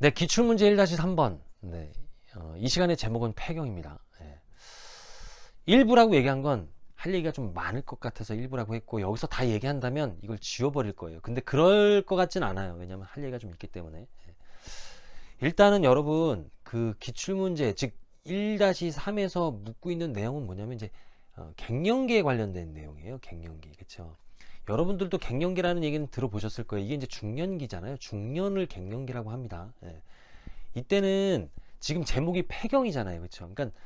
네, 기출문제 1-3번. 네, 이 시간의 제목은 폐경입니다. 네. 일부라고 얘기한 건 할 얘기가 좀 많을 것 같아서 일부라고 했고, 여기서 다 얘기한다면 이걸 지워버릴 거예요. 근데 그럴 것 같진 않아요. 왜냐면 할 얘기가 좀 있기 때문에. 네. 일단은 여러분, 그 기출문제, 즉 1-3에서 묻고 있는 내용은 뭐냐면 이제 갱년기에 관련된 내용이에요. 갱년기. 그렇죠? 여러분들도 갱년기라는 얘기는 들어보셨을 거예요. 이게 이제 중년기잖아요. 중년을 갱년기라고 합니다. 예. 이때는 지금 제목이 폐경이잖아요. 그렇죠? 그러니까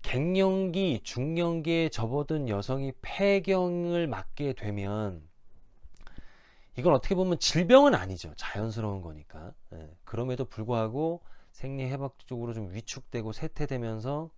갱년기, 중년기에 접어든 여성이 폐경을 맞게 되면 이건 어떻게 보면 질병은 아니죠. 자연스러운 거니까. 예. 그럼에도 불구하고 생리해박적으로 좀 위축되고 쇠퇴되면서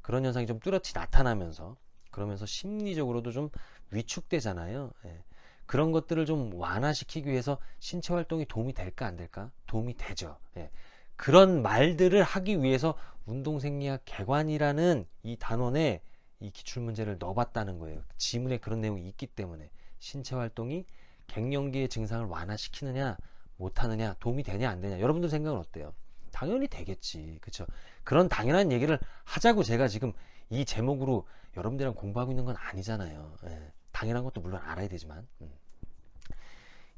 그런 현상이 좀 뚜렷이 나타나면서 그러면서 심리적으로도 좀 위축되잖아요. 예. 그런 것들을 좀 완화시키기 위해서 신체 활동이 도움이 될까 안 될까? 도움이 되죠. 예. 그런 말들을 하기 위해서 운동생리학 개관이라는 이 단원에 이 기출문제를 넣어봤다는 거예요. 지문에 그런 내용이 있기 때문에 신체 활동이 갱년기의 증상을 완화시키느냐 못하느냐 도움이 되냐 안 되냐 여러분들 생각은 어때요? 당연히 되겠지. 그쵸? 그런 당연한 얘기를 하자고 제가 지금 이 제목으로 여러분들이랑 공부하고 있는 건 아니잖아요. 예. 당연한 것도 물론 알아야 되지만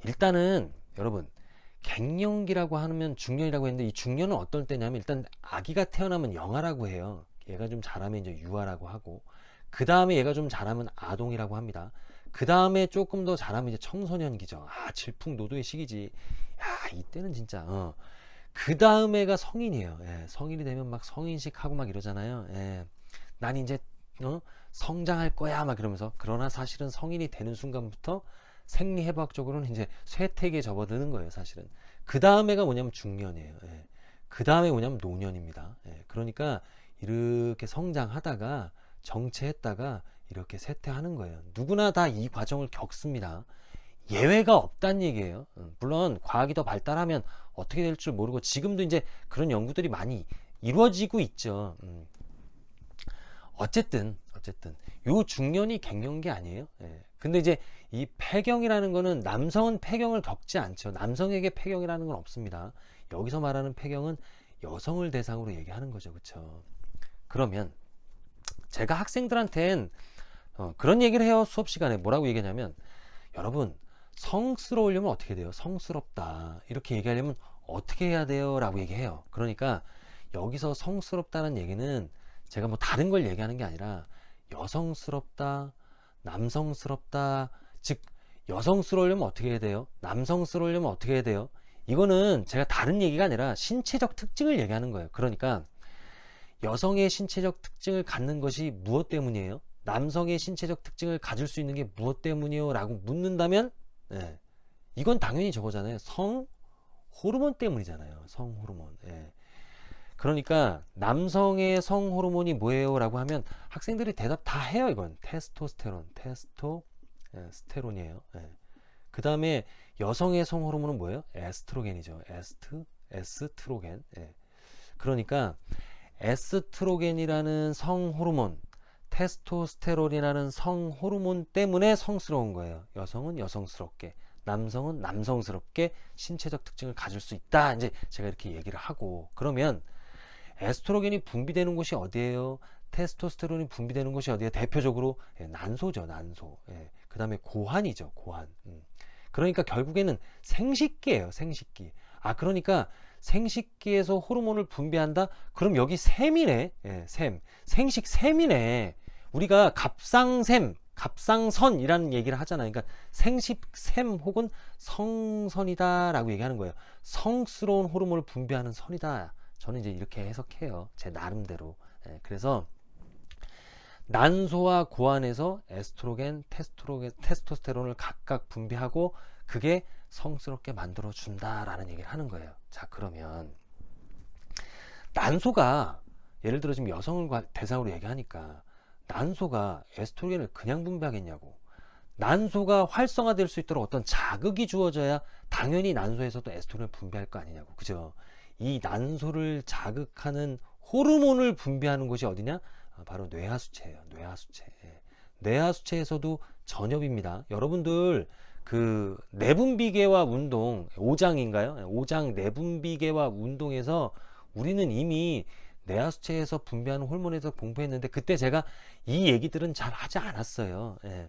일단은 여러분 갱년기라고 하면 중년이라고 했는데 이 중년은 어떤 때냐면 일단 아기가 태어나면 영아라고 해요. 얘가 좀 자라면 이제 유아라고 하고 그 다음에 얘가 좀 자라면 아동이라고 합니다. 그 다음에 조금 더 자라면 이제 청소년기죠. 아 질풍노도의 시기지. 야 이때는 진짜 그 다음에가 성인이에요. 예, 성인이 되면 막 성인식 하고 막 이러잖아요. 예, 난 이제 성장할 거야 막 그러면서 그러나 사실은 성인이 되는 순간부터 생리해박적으로는 이제 쇠퇴기에 접어드는 거예요. 사실은 그 다음에가 뭐냐면 중년이에요. 예. 그 다음에 뭐냐면 노년입니다. 예. 그러니까 이렇게 성장하다가 정체했다가 이렇게 쇠퇴하는 거예요. 누구나 다 이 과정을 겪습니다. 예외가 없다는 얘기예요. 물론 과학이 더 발달하면 어떻게 될 줄 모르고 지금도 이제 그런 연구들이 많이 이루어지고 있죠. 어쨌든 요 중년이 갱년기 아니에요. 예. 근데 이제 이 폐경이라는 거는 남성은 폐경을 겪지 않죠. 남성에게 폐경이라는 건 없습니다. 여기서 말하는 폐경은 여성을 대상으로 얘기하는 거죠. 그렇죠? 그러면 제가 학생들한텐 그런 얘기를 해요. 수업 시간에 뭐라고 얘기하냐면 여러분 성스러우려면 어떻게 돼요? 성스럽다 이렇게 얘기하려면 어떻게 해야 돼요? 라고 얘기해요. 그러니까 여기서 성스럽다는 얘기는 제가 뭐 다른 걸 얘기하는 게 아니라 여성스럽다, 남성스럽다, 즉 여성스러우려면 어떻게 해야 돼요? 남성스러우려면 어떻게 해야 돼요? 이거는 제가 다른 얘기가 아니라 신체적 특징을 얘기하는 거예요. 그러니까 여성의 신체적 특징을 갖는 것이 무엇 때문이에요? 남성의 신체적 특징을 가질 수 있는 게 무엇 때문이요? 라고 묻는다면 예, 이건 당연히 저거잖아요. 성 호르몬 때문이잖아요. 성 호르몬. 예. 그러니까 남성의 성 호르몬이 뭐예요? 라고 하면 학생들이 대답 다 해요. 이건 테스토스테론, 스테론이에요. 예. 그 다음에 여성의 성 호르몬은 뭐예요? 에스트로겐이죠. 에스트로겐. 예. 그러니까 에스트로겐이라는 성 호르몬, 테스토스테론이라는 성 호르몬 때문에 성스러운 거예요. 여성은 여성스럽게, 남성은 남성스럽게 신체적 특징을 가질 수 있다. 이제 제가 이렇게 얘기를 하고 그러면 에스트로겐이 분비되는 곳이 어디예요? 테스토스테론이 분비되는 곳이 어디예요? 대표적으로 난소죠, 난소. 예. 그 다음에 고환이죠, 고환. 그러니까 결국에는 생식기예요, 생식기. 아 그러니까 생식기에서 호르몬을 분비한다? 그럼 여기 셈이네. 예, 셈. 생식 셈이네. 우리가 갑상샘, 갑상선이라는 얘기를 하잖아요. 그러니까 생식샘 혹은 성선이다 라고 얘기하는 거예요. 성스러운 호르몬을 분비하는 선이다. 저는 이제 이렇게 해석해요. 제 나름대로. 예, 그래서 난소와 고환에서 에스트로겐, 테스토스테론을 각각 분비하고 그게 성스럽게 만들어 준다라는 얘기를 하는 거예요. 자 그러면 난소가 예를 들어 지금 여성을 대상으로 얘기하니까 난소가 에스트로겐을 그냥 분비하겠냐고. 난소가 활성화될 수 있도록 어떤 자극이 주어져야 당연히 난소에서도 에스트로겐을 분비할 거 아니냐고. 그죠? 이 난소를 자극하는 호르몬을 분비하는 곳이 어디냐? 바로 뇌하수체예요. 뇌하수체. 뇌하수체에서도 전엽입니다. 여러분들 그 내분비계와 운동 5장인가요? 5장 내분비계와 운동에서 우리는 이미 뇌하수체에서 분비하는 호르몬에서 공부했는데 그때 제가 이 얘기들은 잘 하지 않았어요. 예.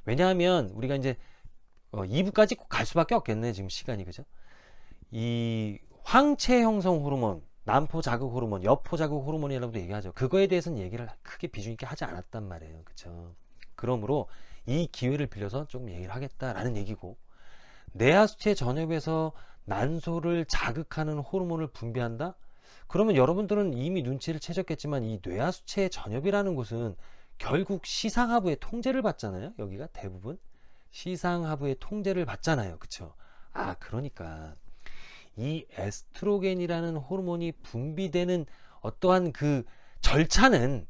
왜냐하면 우리가 이제 2부까지 꼭 갈 수밖에 없겠네 지금 시간이. 그죠? 이 황체 형성 호르몬, 난포 자극 호르몬, 여포 자극 호르몬이라고도 얘기하죠. 그거에 대해서는 얘기를 크게 비중 있게 하지 않았단 말이에요. 그쵸? 그러므로 이 기회를 빌려서 조금 얘기를 하겠다라는 얘기고, 뇌하수체 전엽에서 난소를 자극하는 호르몬을 분비한다? 그러면 여러분들은 이미 눈치를 채셨겠지만 이 뇌하수체 전엽이라는 곳은 결국 시상하부의 통제를 받잖아요. 여기가 대부분 시상하부의 통제를 받잖아요. 그쵸? 그러니까 이 에스트로겐이라는 호르몬이 분비되는 어떠한 그 절차는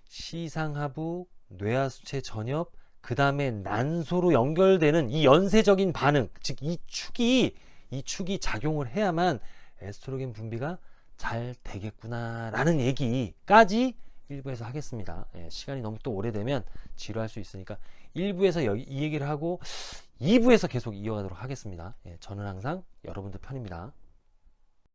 시상하부, 뇌하수체 전엽, 그 다음에 난소로 연결되는 이 연쇄적인 반응, 즉 이 축이 작용을 해야만 에스트로겐 분비가 잘 되겠구나 라는 얘기까지 1부에서 하겠습니다. 예, 시간이 너무 또 오래되면 지루할 수 있으니까 1부에서 이 얘기를 하고 2부에서 계속 이어가도록 하겠습니다. 예, 저는 항상 여러분들 편입니다.